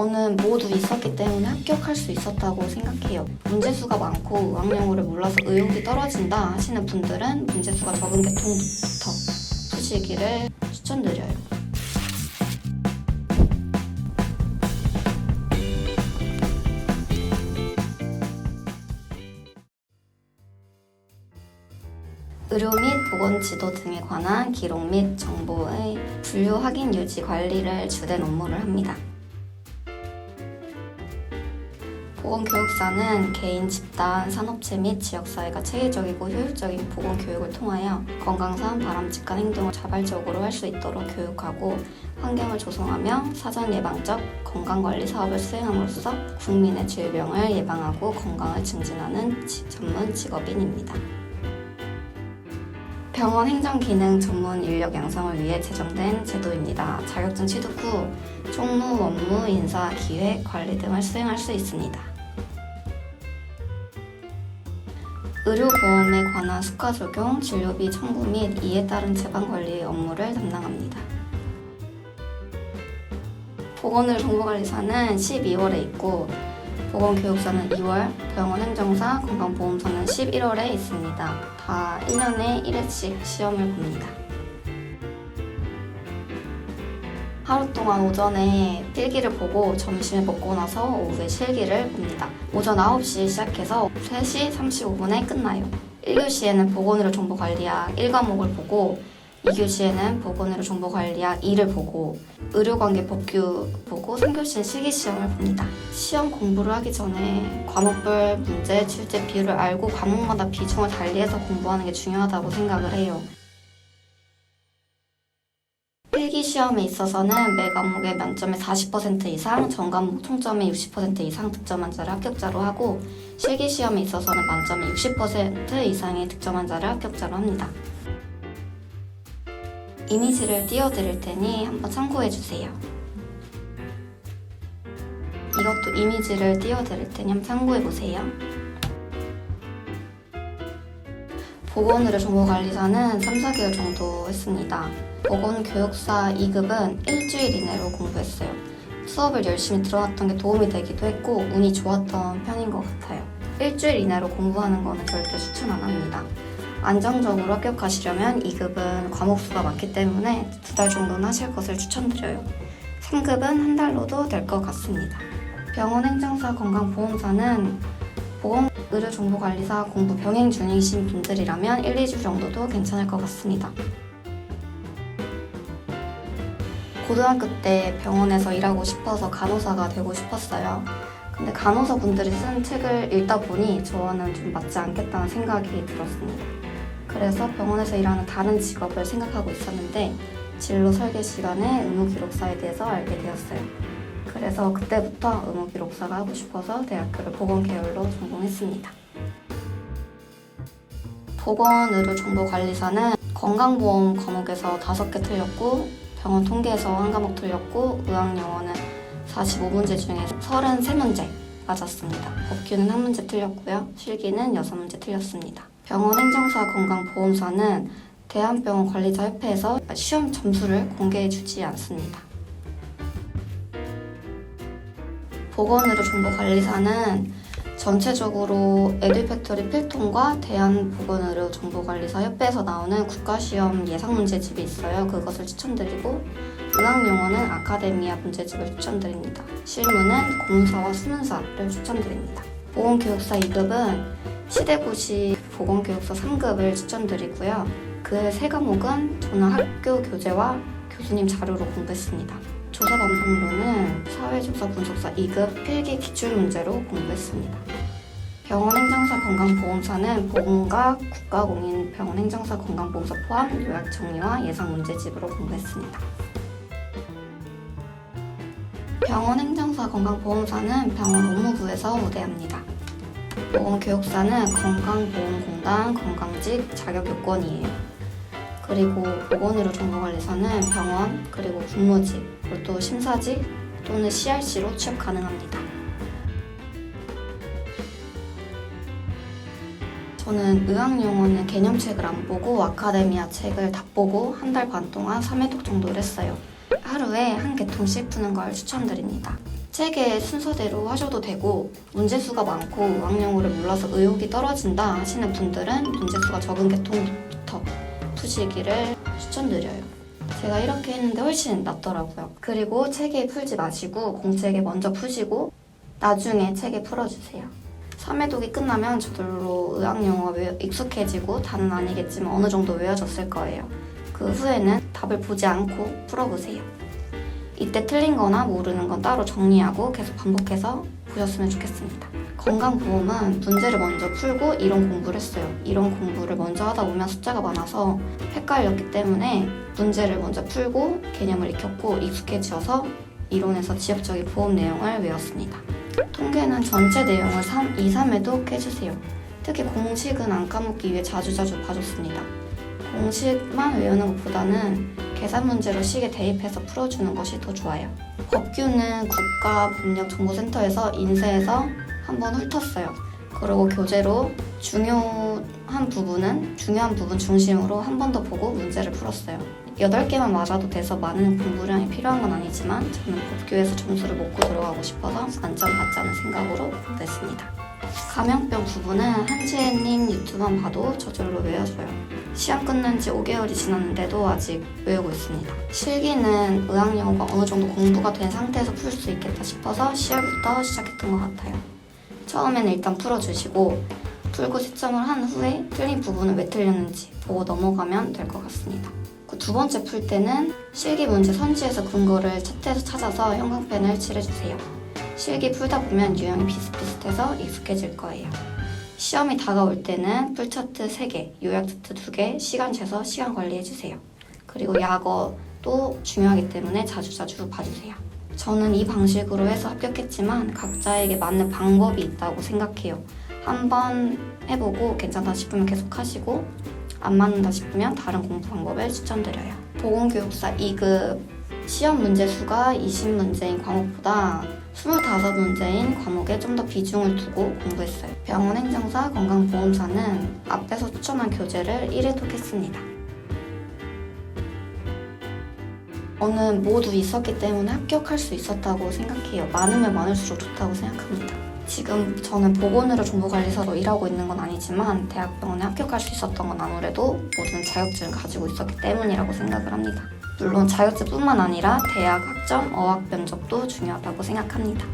저는 모두 있었기 때문에 합격할 수 있었다고 생각해요. 문제수가 많고 의학용어를 몰라서 의욕이 떨어진다 하시는 분들은 문제수가 적은 계통부터 푸시기를 추천드려요. 의료 및 보건 지도 등에 관한 기록 및 정보의 분류 확인 유지 관리를 주된 업무를 합니다. 보건교육사는 개인, 집단, 산업체 및 지역사회가 체계적이고 효율적인 보건교육을 통하여 건강상 바람직한 행동을 자발적으로 할 수 있도록 교육하고 환경을 조성하며 사전 예방적 건강관리 사업을 수행함으로써 국민의 질병을 예방하고 건강을 증진하는 전문 직업인입니다. 병원 행정기능 전문 인력 양성을 위해 제정된 제도입니다. 자격증 취득 후 총무, 원무, 인사, 기획, 관리 등을 수행할 수 있습니다. 의료보험에 관한 수가 적용, 진료비 청구 및 이에 따른 재방관리 업무를 담당합니다. 보건의료 정보관리사는 12월에 있고 보건교육사는 2월, 병원행정사, 건강보험사는 11월에 있습니다. 다 1년에 1회씩 시험을 봅니다. 하루 동안 오전에 필기를 보고 점심을 먹고 나서 오후에 실기를 봅니다. 오전 9시 시작해서 3시 35분에 끝나요. 1교시에는 보건의료 정보관리학 1과목을 보고 2교시에는 보건의료 정보관리학 2를 보고 의료관계 법규 보고 3교시는 실기시험을 봅니다. 시험 공부를 하기 전에 과목별 문제, 출제 비율을 알고 과목마다 비중을 달리해서 공부하는 게 중요하다고 생각을 해요. 필기시험에 있어서는 매 과목의 만점의 40% 이상, 전 과목 총점의 60% 이상 득점한 자를 합격자로 하고 실기시험에 있어서는 만점의 60% 이상의 득점한 자를 합격자로 합니다. 이미지를 띄워드릴 테니 한번 참고해주세요. 이것도 이미지를 띄워드릴 테니 한번 참고해보세요. 보건의료 정보관리사는 3-4개월 정도 했습니다. 보건교육사 2급은 일주일 이내로 공부했어요. 수업을 열심히 들어왔던 게 도움이 되기도 했고 운이 좋았던 편인 것 같아요. 일주일 이내로 공부하는 거는 절대 추천 안 합니다. 안정적으로 합격하시려면 2급은 과목 수가 많기 때문에 2달 정도는 하실 것을 추천드려요. 3급은 한 달로도 될 것 같습니다. 병원 행정사 건강보험사는 보건의료정보관리사 공부 병행 중이신 분들이라면 1-2주 정도도 괜찮을 것 같습니다. 고등학교 때 병원에서 일하고 싶어서 간호사가 되고 싶었어요. 근데 간호사 분들이 쓴 책을 읽다 보니 저와는 좀 맞지 않겠다는 생각이 들었습니다. 그래서 병원에서 일하는 다른 직업을 생각하고 있었는데 진로 설계 시간에 의무기록사에 대해서 알게 되었어요. 그래서 그때부터 의무기록사가 하고 싶어서 대학교를 보건계열로 전공했습니다. 보건의료정보관리사는 건강보험 과목에서 5개 틀렸고 병원 통계에서 한 과목 틀렸고 의학영어는 45문제 중에서 33문제 맞았습니다. 법규는 1문제 틀렸고요. 실기는 6문제 틀렸습니다. 병원 행정사 건강보험사는 대한병원관리자협회에서 시험 점수를 공개해주지 않습니다. 보건의료정보관리사는 전체적으로 에듀팩토리 필통과 대한보건의료정보관리사협회에서 나오는 국가시험 예상문제집이 있어요. 그것을 추천드리고 의학용어는 아카데미아 문제집을 추천드립니다. 실무는 공문사와 수문사를 추천드립니다. 보건교육사 2급은 시대고시 보건교육사 3급을 추천드리고요. 그 3과목은 저는 학교 교재와 교수님 자료로 공부했습니다. 조사반복론은 사회조사 분석사 2급 필기 기출문제로 공부했습니다. 병원행정사 건강보험사는 보험과 국가공인 병원행정사 건강보험사 포함 요약정리와 예상문제집으로 공부했습니다. 병원행정사 건강보험사는 병원 업무부에서 우대합니다. 보건교육사는 건강보험공단 건강직 자격요건이에요. 그리고 보건의료정보관리사는 병원, 그리고 군무직, 그리고 또 심사직 또는 CRC로 취업 가능합니다. 저는 의학용어는 개념책을 안 보고 아카데미아 책을 다 보고 한 달 반 동안 3회독 정도를 했어요. 하루에 한 개통씩 푸는 걸 추천드립니다. 책의 순서대로 하셔도 되고 문제수가 많고 의학용어를 몰라서 의욕이 떨어진다 하시는 분들은 문제수가 적은 계통부터 푸시기를 추천드려요. 제가 이렇게 했는데 훨씬 낫더라고요. 그리고 책에 풀지 마시고 공책에 먼저 푸시고 나중에 책에 풀어주세요. 3회독이 끝나면 저절로 의학용어가 익숙해지고 다는 아니겠지만 어느 정도 외워졌을 거예요. 그 후에는 답을 보지 않고 풀어보세요. 이때 틀린 거나 모르는 건 따로 정리하고 계속 반복해서 보셨으면 좋겠습니다. 건강보험은 문제를 먼저 풀고 이론 공부를 했어요. 이론 공부를 먼저 하다 보면 숫자가 많아서 헷갈렸기 때문에 문제를 먼저 풀고 개념을 익혔고 익숙해져서 이론에서 지역적인 보험 내용을 외웠습니다. 통계는 전체 내용을 2, 3회독 해주세요. 특히 공식은 안 까먹기 위해 자주자주 봐줬습니다. 공식만 외우는 것보다는 계산 문제로 식에 대입해서 풀어주는 것이 더 좋아요. 법규는 국가법령정보센터에서 인쇄해서 한번 훑었어요. 그리고 교재로 중요한 부분 중심으로 한 번 더 보고 문제를 풀었어요. 8개만 맞아도 돼서 많은 공부량이 필요한 건 아니지만 저는 법규에서 점수를 먹고 들어가고 싶어서 만점 받자는 생각으로 공부했습니다. 감염병 부분은 한지혜님 유튜브만 봐도 저절로 외워져요. 시험 끝난 지 5개월이 지났는데도 아직 외우고 있습니다. 실기는 의학용어가 어느 정도 공부가 된 상태에서 풀 수 있겠다 싶어서 10월부터 시작했던 것 같아요. 처음에는 일단 풀어주시고 풀고 채점을 한 후에 틀린 부분은 왜 틀렸는지 보고 넘어가면 될 것 같습니다. 그 두 번째 풀 때는 실기 문제 선지에서 근거를 차트에서 찾아서 형광펜을 칠해주세요. 실기 풀다 보면 유형이 비슷비슷해서 익숙해질 거예요. 시험이 다가올 때는 풀차트 3개, 요약 차트 2개, 시간 재서 시간 관리해주세요. 그리고 약어도 중요하기 때문에 자주자주 봐주세요. 저는 이 방식으로 해서 합격했지만 각자에게 맞는 방법이 있다고 생각해요. 한번 해보고 괜찮다 싶으면 계속 하시고 안 맞는다 싶으면 다른 공부 방법을 추천드려요. 보건교육사 2급 시험 문제 수가 20문제인 과목보다 25문제인 과목에 좀 더 비중을 두고 공부했어요. 병원 행정사, 건강보험사는 앞에서 추천한 교재를 1회독 했습니다. 저는 모두 있었기 때문에 합격할 수 있었다고 생각해요. 많으면 많을수록 좋다고 생각합니다. 지금 저는 보건의료 정보관리사로 일하고 있는 건 아니지만 대학병원에 합격할 수 있었던 건 아무래도 모든 자격증을 가지고 있었기 때문이라고 생각을 합니다. 물론 자격증뿐만 아니라 대학 학점, 어학 면접도 중요하다고 생각합니다.